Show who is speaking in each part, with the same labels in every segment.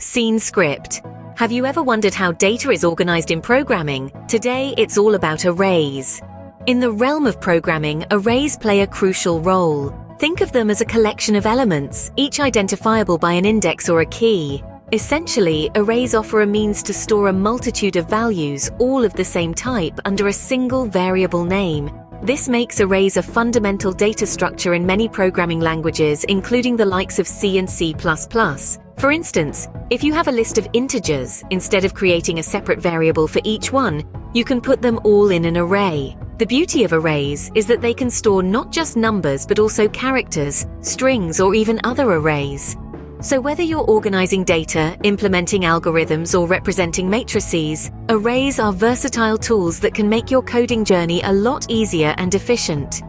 Speaker 1: Scene script. Have you ever wondered how data is organized in programming? Today, it's all about arrays. In the realm of programming, arrays play a crucial role. Think of them as a collection of elements, each identifiable by an index or a key. Essentially, arrays offer a means to store a multitude of values, all of the same type, under a single variable name. This makes arrays a fundamental data structure in many programming languages, including the likes of C and C++. For instance, if you have a list of integers, instead of creating a separate variable for each one, you can put them all in an array. The beauty of arrays is that they can store not just numbers but also characters, strings, or even other arrays. So whether you're organizing data, implementing algorithms, or representing matrices, arrays are versatile tools that can make your coding journey a lot easier and efficient.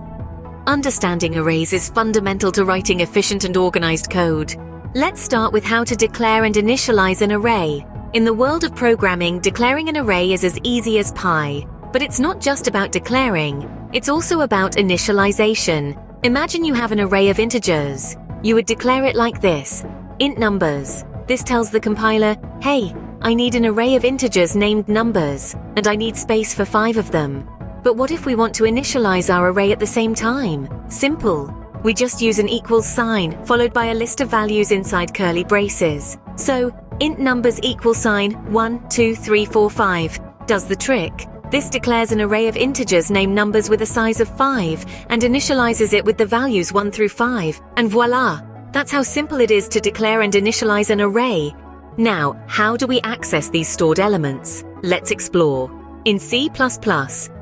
Speaker 1: Understanding arrays is fundamental to writing efficient and organized code. Let's start with how to declare and initialize an array. In the world of programming, declaring an array is as easy as pie. But it's not just about declaring, it's also about initialization. Imagine you have an array of integers. You would declare it like this: int numbers. This tells the compiler, hey, I need an array of integers named numbers, and I need space for 5 of them. But what if we want to initialize our array at the same time? Simple. We just use an equals sign, followed by a list of values inside curly braces. So, int numbers =, 1, 2, 3, 4, 5, does the trick. This declares an array of integers named numbers with a size of 5, and initializes it with the values 1 through 5, and voila! That's how simple it is to declare and initialize an array. Now, how do we access these stored elements? Let's explore. In C++,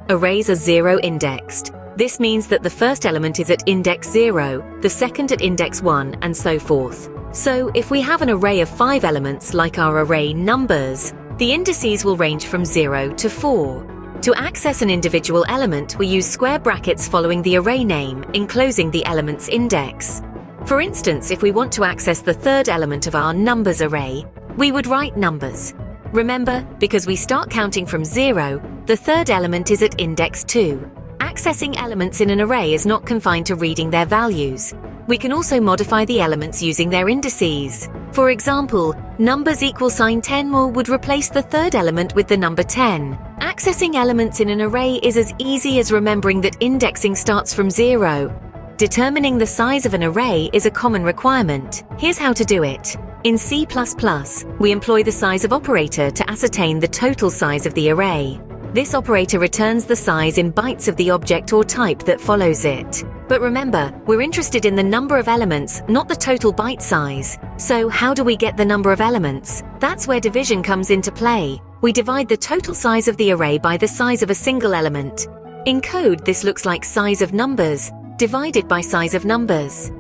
Speaker 1: arrays are 0 indexed. This means that the first element is at index 0, the second at index 1, and so forth. So, if we have an array of 5 elements, like our array numbers, the indices will range from 0 to 4. To access an individual element, we use square brackets following the array name, enclosing the element's index. For instance, if we want to access the third element of our numbers array, we would write numbers. Remember, because we start counting from 0, the third element is at index 2. Accessing elements in an array is not confined to reading their values. We can also modify the elements using their indices. For example, numbers =, 10 more would replace the third element with the number 10. Accessing elements in an array is as easy as remembering that indexing starts from 0. Determining the size of an array is a common requirement. Here's how to do it. In C++, we employ the size of operator to ascertain the total size of the array. This operator returns the size in bytes of the object or type that follows it. But remember, we're interested in the number of elements, not the total byte size. So how do we get the number of elements? That's where division comes into play. We divide the total size of the array by the size of a single element. In code, this looks like size of numbers divided by size of numbers.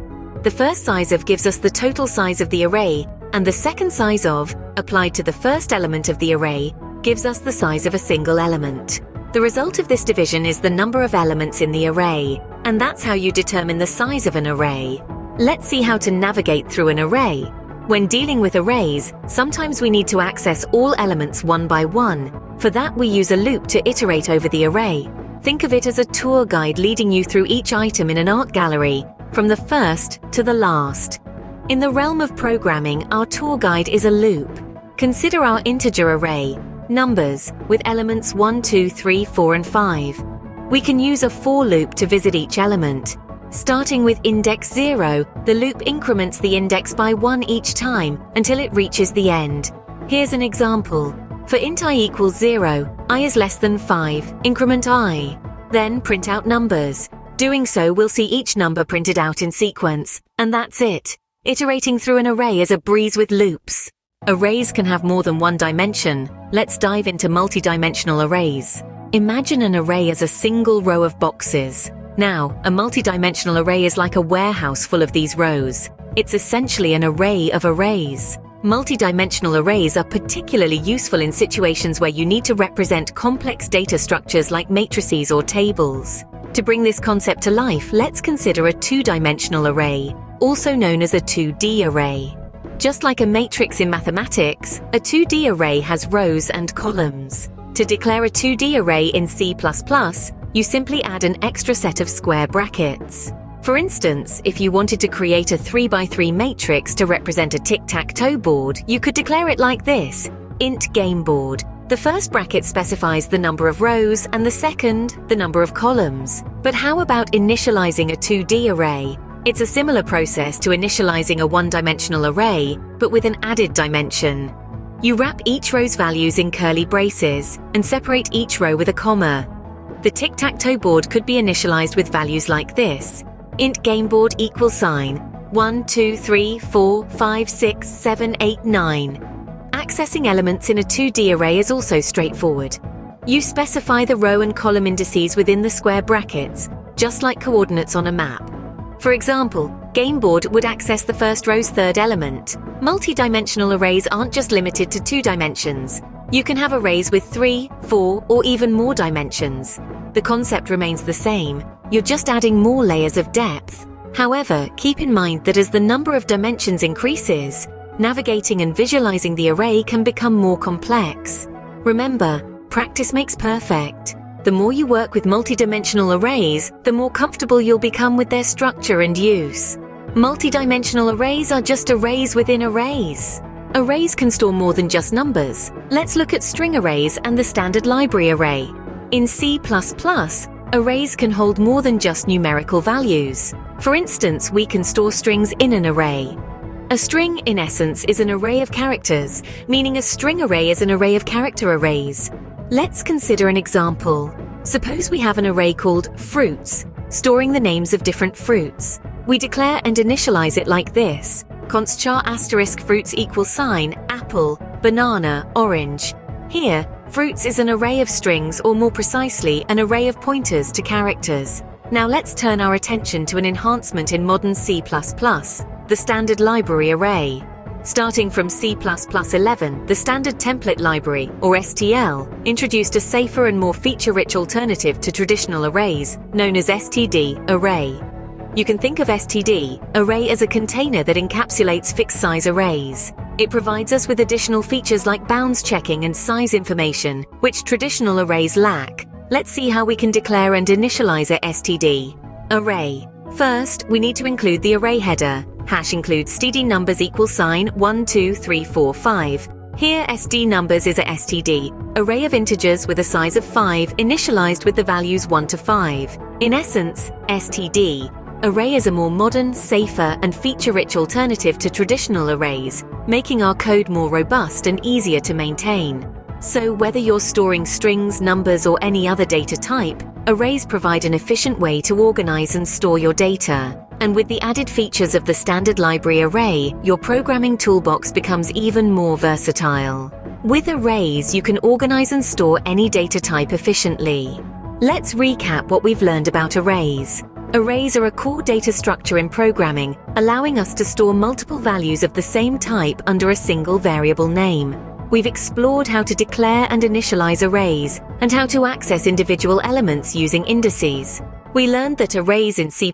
Speaker 1: The first size of gives us the total size of the array, and the second size of, applied to the first element of the array, gives us the size of a single element. The result of this division is the number of elements in the array, and that's how you determine the size of an array. Let's see how to navigate through an array. When dealing with arrays, sometimes we need to access all elements one by one. For that, we use a loop to iterate over the array. Think of it as a tour guide leading you through each item in an art gallery, from the first to the last. In the realm of programming, our tour guide is a loop. Consider our integer array, numbers, with elements 1, 2, 3, 4, and 5. We can use a for loop to visit each element. Starting with index 0, the loop increments the index by 1 each time until it reaches the end. Here's an example. For int I = 0, I is less than 5, increment I. Then print out numbers. Doing so will see each number printed out in sequence. And that's it. Iterating through an array is a breeze with loops. Arrays can have more than one dimension. Let's dive into multi-dimensional arrays. Imagine an array as a single row of boxes. Now, a multi-dimensional array is like a warehouse full of these rows. It's essentially an array of arrays. Multi-dimensional arrays are particularly useful in situations where you need to represent complex data structures like matrices or tables. To bring this concept to life, let's consider a two-dimensional array, also known as a 2D array. Just like a matrix in mathematics, a 2D array has rows and columns. To declare a 2D array in C++, you simply add an extra set of square brackets. For instance, if you wanted to create a 3x3 matrix to represent a tic-tac-toe board, you could declare it like this: int gameboard. The first bracket specifies the number of rows and the second, the number of columns. But how about initializing a 2D array? It's a similar process to initializing a one-dimensional array, but with an added dimension. You wrap each row's values in curly braces and separate each row with a comma. The tic-tac-toe board could be initialized with values like this: int gameboard equals sign 1, 2, 3, 4, 5, 6, 7, 8, 9. Accessing elements in a 2D array is also straightforward. You specify the row and column indices within the square brackets, just like coordinates on a map. For example, gameboard would access the first row's third element. Multi-dimensional arrays aren't just limited to 2 dimensions. You can have arrays with 3, 4, or even more dimensions. The concept remains the same. You're just adding more layers of depth. However, keep in mind that as the number of dimensions increases, navigating and visualizing the array can become more complex. Remember, practice makes perfect. The more you work with multi-dimensional arrays, the more comfortable you'll become with their structure and use. Multi-dimensional arrays are just arrays within arrays. Arrays can store more than just numbers. Let's look at string arrays and the standard library array. In C++, arrays can hold more than just numerical values. For instance, we can store strings in an array. A string, in essence, is an array of characters, meaning a string array is an array of character arrays. Let's consider an example. Suppose we have an array called fruits, storing the names of different fruits. We declare and initialize it like this: const char asterisk fruits equals sign apple, banana, orange. Here, fruits is an array of strings, or more precisely, an array of pointers to characters. Now let's turn our attention to an enhancement in modern C++, the standard library array. Starting from C++11, the standard template library, or STL, introduced a safer and more feature-rich alternative to traditional arrays, known as std array. You can think of std array as a container that encapsulates fixed-size arrays. It provides us with additional features like bounds checking and size information, which traditional arrays lack. Let's see how we can declare and initialize a std array. First, we need to include the array header. Hash includes std numbers equals sign 1, 2, 3, 4, 5. Here, SD numbers is a std array of integers with a size of 5, initialized with the values 1 to 5. In essence, std array is a more modern, safer, and feature-rich alternative to traditional arrays, making our code more robust and easier to maintain. So whether you're storing strings, numbers, or any other data type, arrays provide an efficient way to organize and store your data. And with the added features of the standard library array, your programming toolbox becomes even more versatile. With arrays, you can organize and store any data type efficiently. Let's recap what we've learned about arrays. Arrays are a core data structure in programming, allowing us to store multiple values of the same type under a single variable name. We've explored how to declare and initialize arrays, and how to access individual elements using indices. We learned that arrays in C++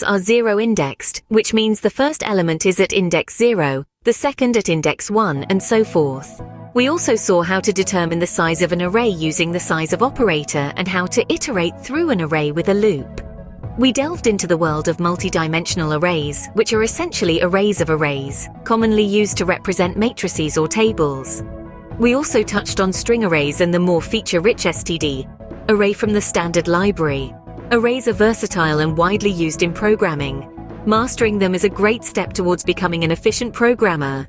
Speaker 1: are zero-indexed, which means the first element is at index 0, the second at index 1, and so forth. We also saw how to determine the size of an array using the size of operator and how to iterate through an array with a loop. We delved into the world of multi-dimensional arrays, which are essentially arrays of arrays, commonly used to represent matrices or tables. We also touched on string arrays and the more feature-rich std array from the standard library. Arrays are versatile and widely used in programming. Mastering them is a great step towards becoming an efficient programmer.